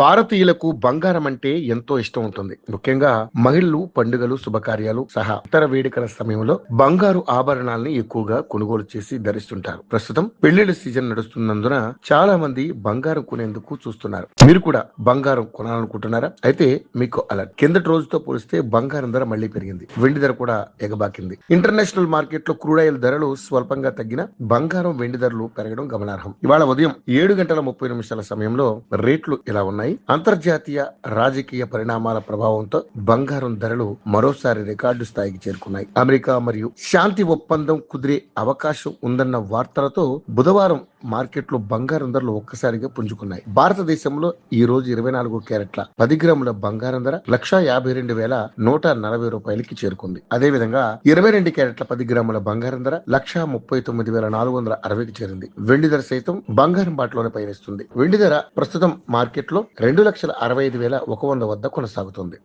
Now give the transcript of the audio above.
భారతీయులకు బంగారం అంటే ఎంతో ఇష్టం ఉంటుంది. ముఖ్యంగా మహిళలు పండుగలు, శుభకార్యాలు సహా ఇతర వేడుకల సమయంలో బంగారు ఆభరణాలని ఎక్కువగా కొనుగోలు చేసి ధరిస్తుంటారు. ప్రస్తుతం పెళ్లిళ్ల సీజన్ నడుస్తున్నందున చాలా మంది బంగారం కొనేందుకు చూస్తున్నారు. మీరు కూడా బంగారం కొనాలనుకుంటున్నారా? అయితే మీకు అలర్ట్. కిందటి రోజుతో పోలిస్తే బంగారం ధర మళ్లీ పెరిగింది. వెండి ధర కూడా ఎగబాకింది. ఇంటర్నేషనల్ మార్కెట్ లో క్రూడ్ ఆయిల్ ధరలు స్వల్పంగా తగ్గిన బంగారం, వెండి ధరలు పెరగడం గమనార్హం. ఇవాళ ఉదయం 7:30 సమయంలో రేట్లు ఇలా ఉన్నాయి. అంతర్జాతీయ రాజకీయ పరిణామాల ప్రభావంతో బంగారం ధరలు మరోసారి రికార్డు స్థాయికి చేరుకున్నాయి. అమెరికా మరియు శాంతి ఒప్పందం కుదిరే అవకాశం ఉందన్న వార్తలతో బుధవారం మార్కెట్లో బంగారం ధరలు ఒక్కసారిగా పుంజుకున్నాయి. భారతదేశంలో ఈ రోజు 24 క్యారెట్ల 10 గ్రాముల బంగారం ధర 1,52,140 రూపాయలకి చేరుకుంది. అదేవిధంగా 22 క్యారెట్ల 10 గ్రాముల బంగారం ధర 1,39,460కి చేరింది. వెండి ధర సైతం బంగారం బాటలోనే పయనిస్తుంది. వెండి ధర ప్రస్తుతం మార్కెట్లో 2,65,100 వద్ద కొనసాగుతుంది.